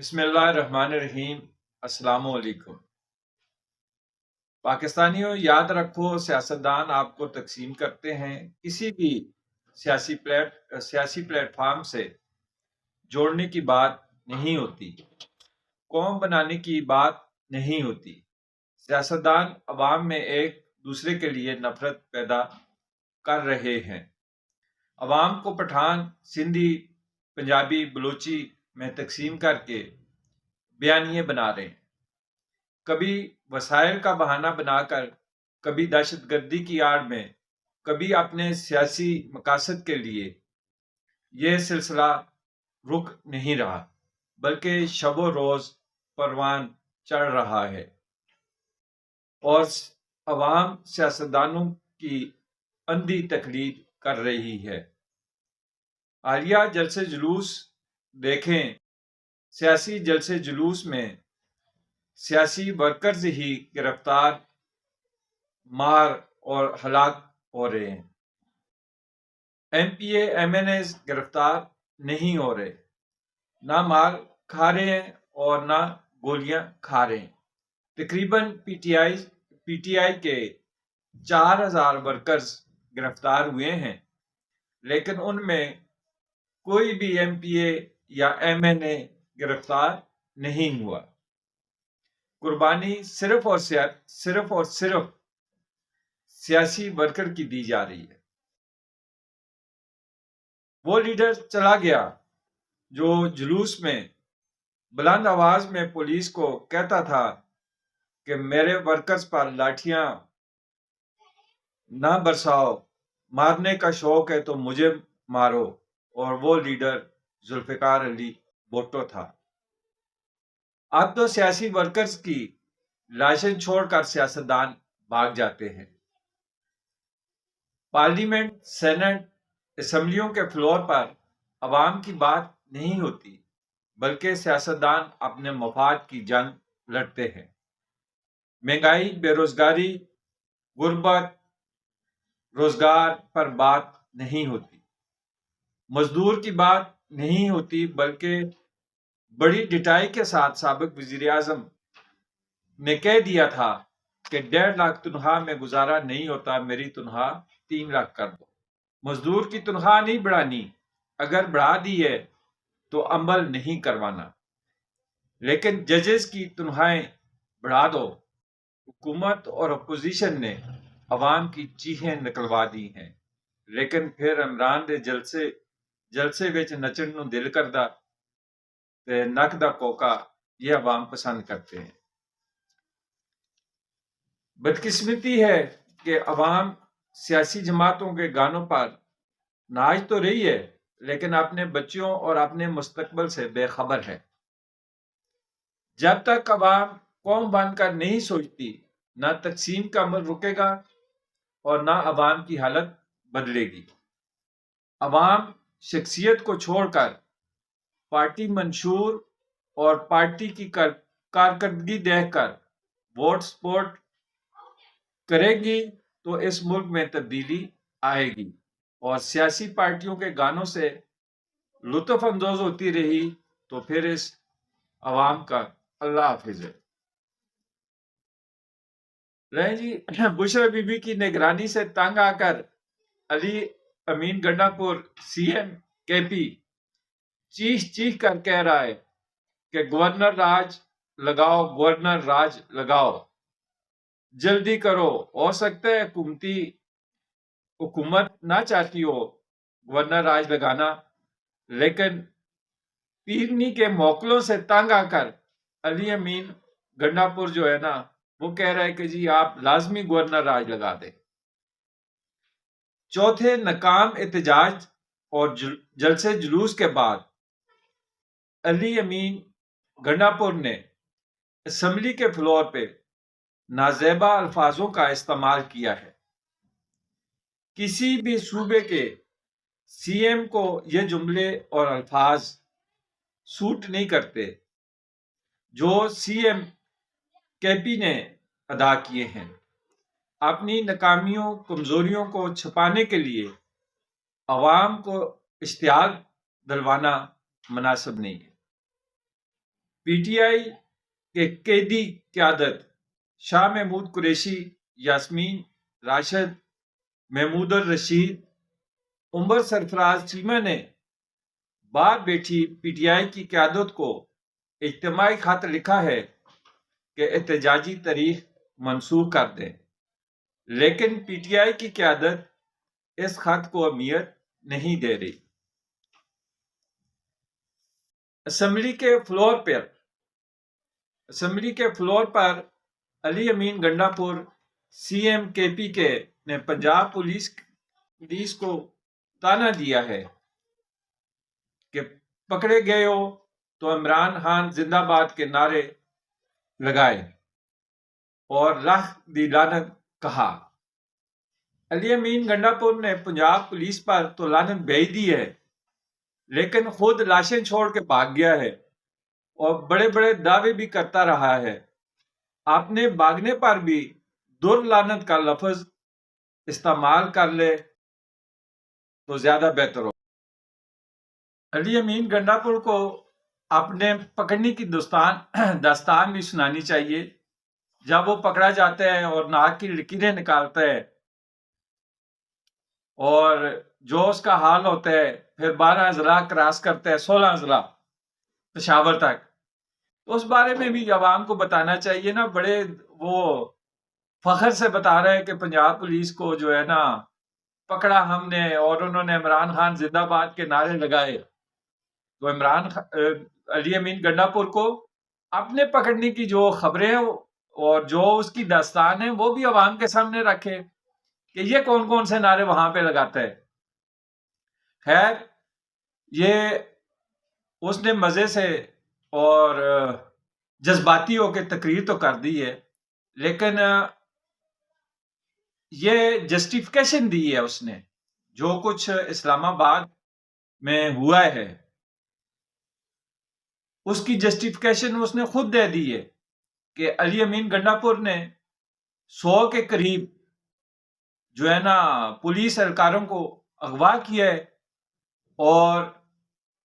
بسم اللہ الرحمن الرحیم۔ السلام علیکم پاکستانیوں، یاد رکھو سیاستدان آپ کو تقسیم کرتے ہیں، کسی بھی سیاسی پلیٹ فارم سے جوڑنے کی بات نہیں ہوتی، قوم بنانے کی بات نہیں ہوتی۔ سیاستدان عوام میں ایک دوسرے کے لیے نفرت پیدا کر رہے ہیں، عوام کو پٹھان، سندھی، پنجابی، بلوچی میں تقسیم کر کے بیانیے بنا رہے ہیں، کبھی وسائل کا بہانہ بنا کر، کبھی دہشت گردی کی آڑ میں، کبھی اپنے سیاسی مقاصد کے لیے۔ یہ سلسلہ رک نہیں رہا، بلکہ شب و روز پروان چڑھ رہا ہے، اور عوام سیاستدانوں کی اندھی تقلید کر رہی ہے۔ حالیہ جلسے جلوس دیکھیں۔ سیاسی جلسے جلوس میں سیاسی ورکرز ہی گرفتار، مار اور ہلاک ہو رہے ہیں، M P A M N As گرفتار نہیں ہو رہے، نہ مار کھا رہے ہیں اور نہ گولیاں کھا رہے ہیں۔ تقریباً پی ٹی آئی کے 4000 ورکرز گرفتار ہوئے ہیں، لیکن ان میں کوئی بھی ایم پی اے یا ایم این اے گرفتار نہیں ہوا۔ قربانی صرف اور صرف سیاسی ورکر کی دی جا رہی ہے۔ وہ لیڈر چلا گیا جو جلوس میں بلند آواز میں پولیس کو کہتا تھا کہ میرے ورکرز پر لاٹھیاں نہ برساؤ، مارنے کا شوق ہے تو مجھے مارو، اور وہ لیڈر ذوالفقار علی بھٹو تھا۔ اب تو سیاسی ورکرز کی لاشیں چھوڑ کر سیاستدان بھاگ جاتے ہیں۔ پارلیمنٹ، سینٹ، اسمبلیوں کے فلور پر عوام کی بات نہیں ہوتی، بلکہ سیاستدان اپنے مفاد کی جنگ لڑتے ہیں۔ مہنگائی، بے روزگاری، غربت، روزگار پر بات نہیں ہوتی، مزدور کی بات نہیں ہوتی، بلکہ بڑی ڈٹائی کے ساتھ سابق وزیر اعظم نے کہہ دیا تھا کہ 1.5 لاکھ تنخواہ میں گزارا نہیں ہوتا، میری تنخواہ 3 لاکھ کر دو۔ مزدور کی تنخواہ نہیں بڑھانی، اگر بڑھا دی ہے تو عمل نہیں کروانا، لیکن ججز کی تنخواہیں بڑھا دو۔ حکومت اور اپوزیشن نے عوام کی چیخیں نکلوا دی ہیں، لیکن پھر عمران دے جلسے وچ نچن نو دل کردا تے نک دا کوکا، یہ عوام پسند کرتے ہیں۔ بدقسمتی ہے کہ عوام سیاسی جماعتوں کے گانوں پر ناچ تو رہی ہے، لیکن اپنے بچوں اور اپنے مستقبل سے بے خبر ہے۔ جب تک عوام قوم بن کر نہیں سوچتی، نہ تقسیم کا عمل رکے گا اور نہ عوام کی حالت بدلے گی۔ عوام شخصیت کو چھوڑ کر پارٹی منشور اور پارٹی کی کارکردگی دیکھ کر ووٹ سپورٹ کرے گی تو اس ملک میں تبدیلی آئے گی، اور سیاسی پارٹیوں کے گانوں سے لطف اندوز ہوتی رہی تو پھر اس عوام کا اللہ حافظ ہے۔ رہیں جی، بشرا بی بی کی نگرانی سے تنگ آ کر علی امین گنڈا پور سی ایم کے پی چیخ کر کہہ رہا ہے کہ گورنر راج لگاؤ، گورنر راج لگاؤ، جلدی کرو۔ ہو سکتا ہے حکومت نہ چاہتی ہو گورنر راج لگانا، لیکن پیرنی کے موکلوں سے تنگ آ کر علی امین گنڈا پور جو ہے نا، وہ کہہ رہا ہے کہ جی آپ لازمی گورنر راج لگا دیں۔ چوتھے ناکام احتجاج اور جلسے جلوس کے بعد علی امین گنڈا پور نے اسمبلی کے فلور پہ نازیبا الفاظوں کا استعمال کیا ہے۔ کسی بھی صوبے کے سی ایم کو یہ جملے اور الفاظ سوٹ نہیں کرتے جو سی ایم کے پی نے ادا کیے ہیں۔ اپنی ناکامیوں، کمزوریوں کو چھپانے کے لیے عوام کو اشتعال دلوانا مناسب نہیں ہے۔ پی ٹی آئی کے قیدی قیادت شاہ محمود قریشی، یاسمین راشد، محمود الرشید، عمر سرفراز چیمہ نے بعد بیٹھی پی ٹی آئی کی قیادت کو اجتماعی خط لکھا ہے کہ احتجاجی تاریخ منسوخ کر دیں، لیکن پی ٹی آئی کی قیادت اس خط کو اہمیت نہیں دے رہی۔ اسمبلی کے فلور پر علی امین گنڈا پور سی ایم کے پی کے نے پنجاب پولیس کو تانا دیا ہے کہ پکڑے گئے ہو تو عمران خان زندہ باد کے نعرے لگائے اور لاکھ دی لعنت کہا۔ علی امین گنڈا پور نے پنجاب پولیس پر تو لعنت بھیج دی ہے، لیکن خود لاشیں چھوڑ کے بھاگ گیا ہے اور بڑے بڑے دعوے بھی کرتا رہا ہے۔ آپ نے بھاگنے پر بھی در لعنت کا لفظ استعمال کر لے تو زیادہ بہتر ہو۔ علی امین گنڈا پور کو اپنے پکڑنے کی داستان بھی سنانی چاہیے۔ جب وہ پکڑا جاتا ہے اور ناک کی لکیریں نکالتا ہے اور جو اس کا حال ہوتا ہے، پھر 12 اضلاع کراس کرتا ہے، 16 اضلاع پشاور تک، تو اس بارے میں بھی عوام کو بتانا چاہیے نا۔ بڑے وہ فخر سے بتا رہے ہیں کہ پنجاب پولیس کو جو ہے نا پکڑا ہم نے اور انہوں نے عمران خان زندہ باد کے نعرے لگائے، تو علی امین گنڈا پور کو اپنے پکڑنے کی جو خبریں ہیں اور جو اس کی داستان ہے وہ بھی عوام کے سامنے رکھے کہ یہ کون کون سے نعرے وہاں پہ لگاتا ہے۔ خیر، یہ اس نے مزے سے اور جذباتی ہو کے تقریر تو کر دی ہے، لیکن یہ جسٹیفیکیشن دی ہے اس نے جو کچھ اسلام آباد میں ہوا ہے، اس کی جسٹیفیکیشن اس نے خود دے دی ہے کہ علی امین گنڈا پور نے 100 کے قریب جو ہے نا پولیس اہلکاروں کو اغوا کیا ہے، اور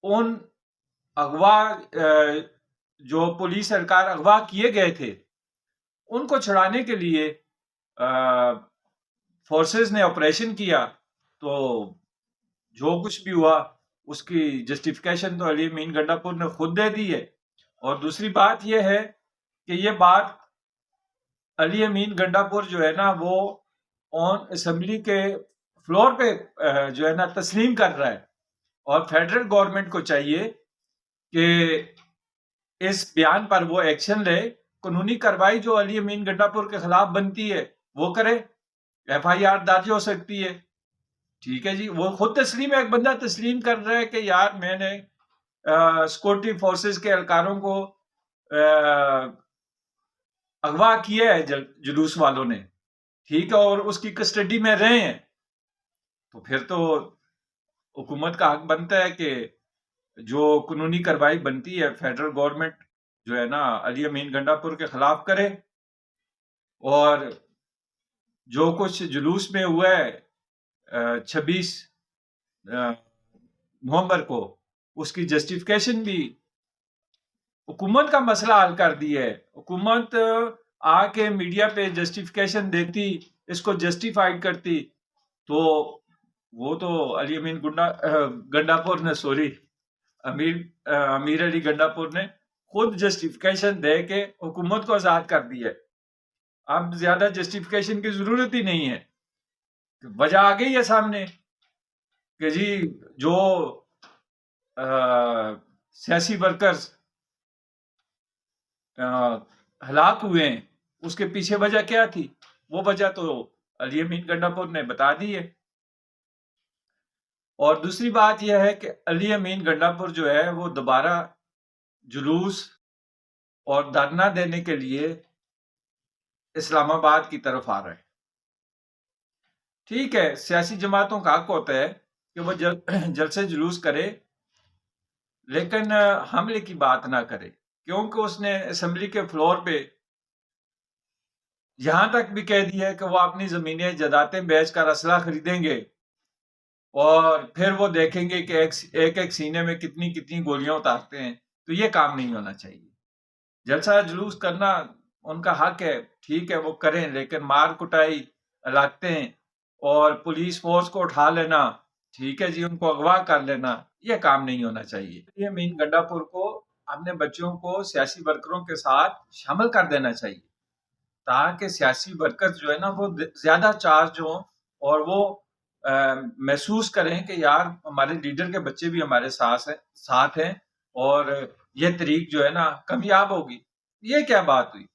ان اغوا جو پولیس اہلکار اغوا کیے گئے تھے ان کو چھڑانے کے لیے فورسز نے آپریشن کیا، تو جو کچھ بھی ہوا اس کی جسٹیفیکیشن تو علی امین گنڈا پور نے خود دے دی ہے۔ اور دوسری بات یہ ہے کہ یہ بات علی امین گنڈا پور جو ہے نا وہ اسمبلی کے فلور پہ جو ہے نا تسلیم کر رہا ہے، اور فیڈرل گورنمنٹ کو چاہیے کہ اس بیان پر وہ ایکشن لے، قانونی کارروائی جو علی امین گنڈا پور کے خلاف بنتی ہے وہ کرے، ایف آئی آر درج ہو سکتی ہے، ٹھیک ہے جی۔ وہ خود تسلیم ہے، ایک بندہ تسلیم کر رہا ہے کہ یار میں نے سیکورٹی فورسز کے اہلکاروں کو اغوا کیا ہے جلوس والوں نے، ٹھیک ہے، اور اس کی کسٹڈی میں رہے ہیں، تو پھر تو حکومت کا حق بنتا ہے کہ جو قانونی کارروائی بنتی ہے فیڈرل گورنمنٹ جو ہے نا علی امین گنڈا پور کے خلاف کرے۔ اور جو کچھ جلوس میں ہوا ہے 26 نومبر کو، اس کی جسٹیفیکیشن بھی حکومت کا مسئلہ حل کر دی ہے۔ حکومت آ کے میڈیا پہ جسٹیفیکیشن دیتی، اس کو جسٹیفائیڈ کرتی، تو وہ تو علی امین گنڈا پور نے امیر علی گنڈا پور نے خود جسٹیفیکیشن دے کے حکومت کو آزاد کر دی ہے۔ اب زیادہ جسٹیفیکیشن کی ضرورت ہی نہیں ہے، وجہ آ گئی ہے سامنے کہ جی جو سیاسی ورکرز ہلاک ہوئے ہیں اس کے پیچھے وجہ کیا تھی، وہ وجہ تو علی امین گنڈا پور نے بتا دی ہے۔ اور دوسری بات یہ ہے کہ علی امین گنڈا پور جو ہے وہ دوبارہ جلوس اور دھرنا دینے کے لیے اسلام آباد کی طرف آ رہے ہیں۔ ٹھیک ہے، سیاسی جماعتوں کا حق ہوتا ہے کہ وہ جلسے جلوس کرے، لیکن حملے کی بات نہ کرے، کیونکہ اس نے اسمبلی کے فلور پہ یہاں تک بھی کہہ دیا ہے کہ وہ اپنی زمینیں جائیدادیں بیچ کر اسلحہ خریدیں گے، اور پھر وہ دیکھیں گے کہ ایک ایک سینے میں کتنی کتنی گولیاں اتارتے ہیں، تو یہ کام نہیں ہونا چاہیے۔ جلسہ جلوس کرنا ان کا حق ہے، ٹھیک ہے وہ کریں، لیکن مار کٹائی، علاقتیں اور پولیس فورس کو اٹھا لینا، ٹھیک ہے جی، ان کو اغوا کر لینا، یہ کام نہیں ہونا چاہیے۔ یہ امین گنڈا پور کو اپنے بچوں کو سیاسی ورکروں کے ساتھ شامل کر دینا چاہیے، تاکہ سیاسی ورکر جو ہے نا وہ زیادہ چارج ہوں اور وہ محسوس کریں کہ یار ہمارے لیڈر کے بچے بھی ہمارے ساتھ ہیں اور یہ تحریک جو ہے نا کامیاب ہوگی۔ یہ کیا بات ہوئی؟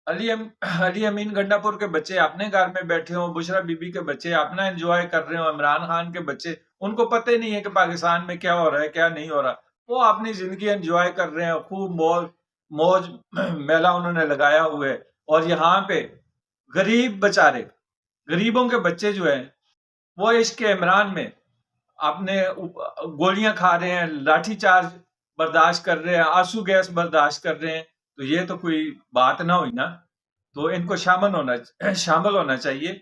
علی امین گنڈا پور کے بچے اپنے گھر میں بیٹھے ہوں، بشرا بی بی کے بچے اپنا انجوائے کر رہے ہوں، عمران خان کے بچے ان کو پتہ ہی نہیں ہے کہ پاکستان میں کیا ہو رہا ہے کیا نہیں ہو رہا، وہ اپنی زندگی انجوائے کر رہے ہیں، خوب موج میلہ انہوں نے لگایا ہوئے، اور یہاں پہ غریب بچارے، غریبوں کے بچے جو ہیں وہ عشق عمران میں اپنے گولیاں کھا رہے ہیں، لاٹھی چارج برداشت کر رہے ہیں، آنسو گیس برداشت کر رہے ہیں، تو یہ تو کوئی بات نہ ہوئی نا، تو ان کو شامل ہونا چاہیے۔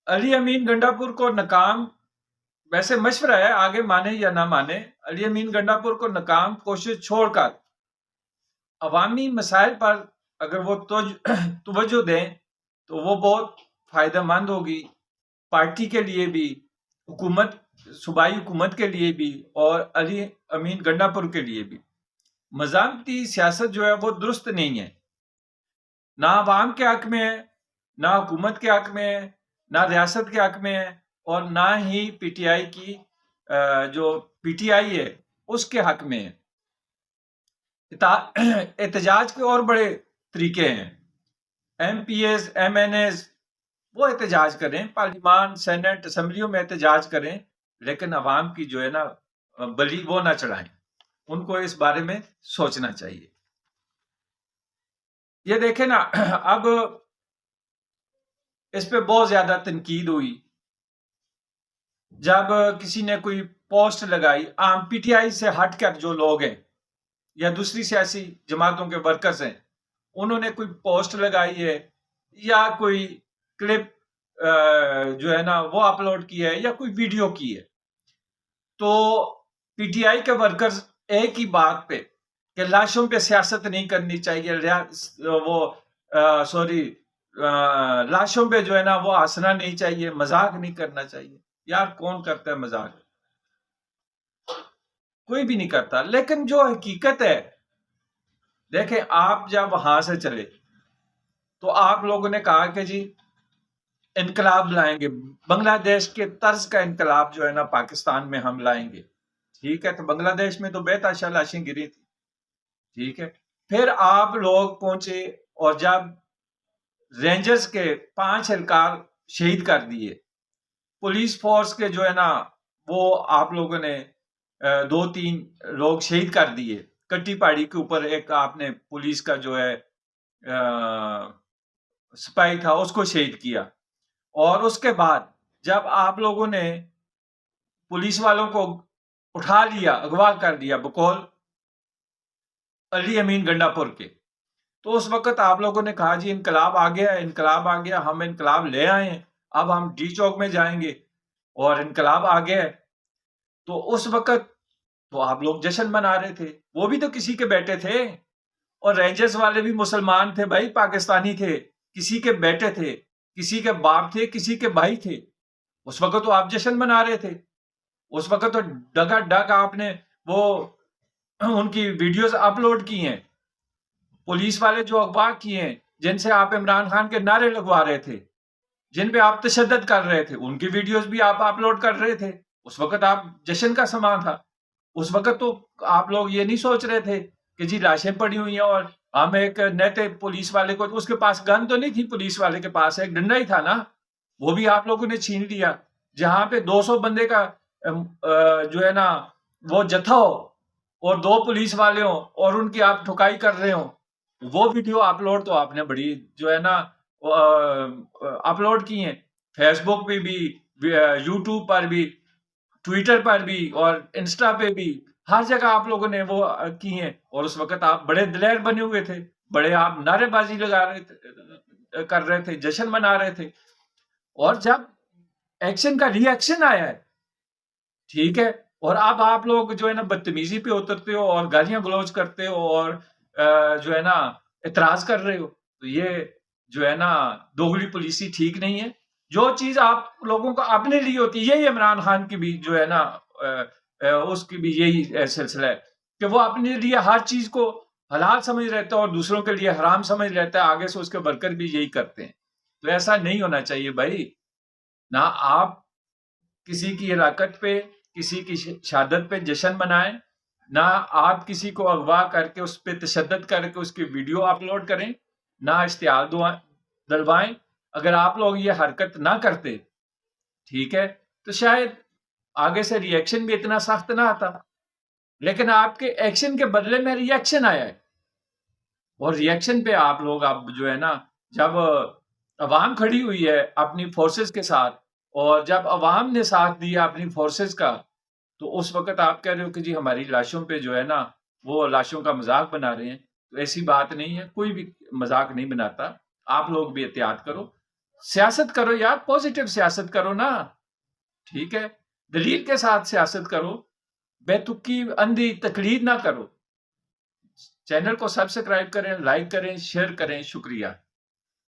علی امین گنڈا پور کو ناکام، ویسے مشورہ ہے آگے مانے یا نہ مانے، علی امین گنڈا پور کو ناکام کوشش چھوڑ کر عوامی مسائل پر اگر وہ توجہ دیں تو وہ بہت فائدہ مند ہوگی، پارٹی کے لیے بھی، صوبائی حکومت کے لیے بھی، اور علی امین گنڈا پور کے لیے بھی۔ مزاحمتی سیاست جو ہے وہ درست نہیں ہے، نہ عوام کے حق میں ہے، نہ حکومت کے حق میں ہے، نہ ریاست کے حق میں ہے، اور نہ ہی پی ٹی آئی کی جو پی ٹی آئی ہے اس کے حق میں ہے۔ احتجاج کے اور بڑے طریقے ہیں، M P As, M N As وہ احتجاج کریں، پارلیمان، سینٹ، اسمبلیوں میں احتجاج کریں، لیکن عوام کی جو ہے نا بلی وہ نہ چڑھائیں، ان کو اس بارے میں سوچنا چاہیے۔ یہ دیکھیں نا، اب اس پہ بہت زیادہ تنقید ہوئی جب کسی نے کوئی پوسٹ لگائی، عام پی ٹی آئی سے ہٹ کر جو لوگ ہیں یا دوسری سیاسی جماعتوں کے ورکرز ہیں، انہوں نے کوئی پوسٹ لگائی ہے یا کوئی کلپ جو ہے نا وہ اپلوڈ کیا ہے یا کوئی ویڈیو کی ہے، تو پی ٹی آئی کے ورکرز ایک ہی بات پہ کہ لاشوں پہ سیاست نہیں کرنی چاہیے، لاشوں پہ جو ہے نا وہ ہنسنا نہیں چاہیے، مذاق نہیں کرنا چاہیے۔ یار کون کرتا ہے مذاق؟ کوئی بھی نہیں کرتا، لیکن جو حقیقت ہے، دیکھیں آپ جب وہاں سے چلے تو آپ لوگوں نے کہا کہ جی انقلاب لائیں گے، بنگلہ دیش کے طرز کا انقلاب جو ہے نا پاکستان میں ہم لائیں گے، ٹھیک ہے، تو بنگلہ دیش میں تو بے تحاشا لاشیں گری تھی، ٹھیک ہے، پھر آپ لوگ پہنچے اور جب رینجرز کے 5 اہلکار شہید کر دیے، پولیس فورس کے جو ہے نا وہ آپ لوگوں نے 2-3 لوگ شہید کر دیے، کٹی پہاڑی کے اوپر ایک آپ نے پولیس کا جو ہے سپاہی تھا اس کو شہید کیا، اور اس کے بعد جب آپ لوگوں نے پولیس والوں کو اٹھا لیا، اغوا کر دیا بقول علی امین گنڈا پور کے، تو اس وقت آپ لوگوں نے کہا جی انقلاب آ گیا، انقلاب آ گیا، ہم انقلاب لے آئے ہیں، اب ہم ڈی چوک میں جائیں گے اور انقلاب آ گیا ہے۔ تو اس وقت تو آپ لوگ جشن منا رہے تھے، وہ بھی تو کسی کے بیٹے تھے، اور رینجرز والے بھی مسلمان تھے بھائی، پاکستانی تھے، کسی کے بیٹے تھے، کسی کے باپ تھے، کسی کے بھائی تھے، اس وقت تو آپ جشن منا رہے تھے، اس وقت تو ڈگا ڈگ آپ نے وہ ان کی ویڈیوز اپلوڈ کی ہیں، پولیس والے جو اغوا کیے ہیں، جن سے آپ عمران خان کے نعرے لگوا رہے تھے، جن پہ آپ تشدد کر رہے تھے، ان کی ویڈیوز بھی آپ اپلوڈ کر رہے تھے، اس وقت آپ جشن کا سما تھا، اس وقت تو آپ لوگ یہ نہیں سوچ رہے تھے کہ جی لاشیں پڑی ہوئی ہیں اور ہم ایک نیتے پولیس والے کو، اس کے پاس گن تو نہیں تھی، پولیس والے کے پاس ایک ڈنڈا ہی تھا نا، وہ بھی آپ لوگوں نے چھین لیا، جہاں پہ 200 بندے کا جو ہے نا وہ جتھا ہو اور 2 پولیس والے ہوں اور ان کی آپ ٹھکائی کر رہے ہوں، وہ ویڈیو اپلوڈ تو آپ نے بڑی جو ہے نا اپلوڈ کی ہیں، فیس بک پہ بھی، یوٹیوب پر بھی، ٹویٹر پر بھی اور انسٹا پہ بھی، ہر جگہ آپ لوگوں نے وہ کی ہیں، اور اس وقت آپ بڑے دلیر بنے ہوئے تھے، بڑے آپ نعرے بازی لگا رہے تھے، کر رہے تھے، جشن منا رہے تھے، اور جب ایکشن کا ری ایکشن آیا ہے، ٹھیک ہے، اور اب آپ لوگ جو ہے نا بدتمیزی پہ اترتے ہو اور گالیاں گلوچ کرتے ہو اور جو ہے نا اعتراض کر رہے ہو، تو یہ جو ہے نا دوگلی پالیسی ٹھیک نہیں ہے. جو چیز آپ لوگوں کو اپنے لیے ہوتی ہے، یہی عمران خان کی بھی جو ہے نا اس کی بھی یہی سلسلہ ہے کہ وہ اپنے لیے ہر چیز کو حلال سمجھ لیتا ہے اور دوسروں کے لیے حرام سمجھ لیتا ہے، آگے سے اس کے ورکر بھی یہی کرتے ہیں. تو ایسا نہیں ہونا چاہیے بھائی. نہ آپ کسی کی ہلاکت پہ، کسی کی شہادت پہ جشن منائیں، نہ آپ کسی کو اغوا کر کے اس پہ تشدد کر کے اس کی ویڈیو اپلوڈ کریں، نہ اشتعال دلوائیں. اگر آپ لوگ یہ حرکت نہ کرتے، ٹھیک ہے، تو شاید آگے سے ری ایکشن بھی اتنا سخت نہ آتا. لیکن آپ کے ایکشن کے بدلے میں ری ایکشن آیا ہے، اور ری ایکشن پہ آپ لوگ اب جو ہے نا، جب عوام کھڑی ہوئی ہے اپنی فورسز کے ساتھ، اور جب عوام نے ساتھ دیا اپنی فورسز کا، تو اس وقت آپ کہہ رہے ہو کہ جی ہماری لاشوں پہ جو ہے نا وہ لاشوں کا مذاق بنا رہے ہیں. تو ایسی بات نہیں ہے، کوئی بھی مذاق نہیں بناتا. آپ لوگ بھی احتیاط کرو، سیاست کرو یار، پوزیٹو سیاست کرو نا، ٹھیک ہے، دلیل کے ساتھ سیاست کرو، بے تکی اندھی تقلید نہ کرو. چینل کو سبسکرائب کریں، لائک کریں، شیئر کریں. شکریہ.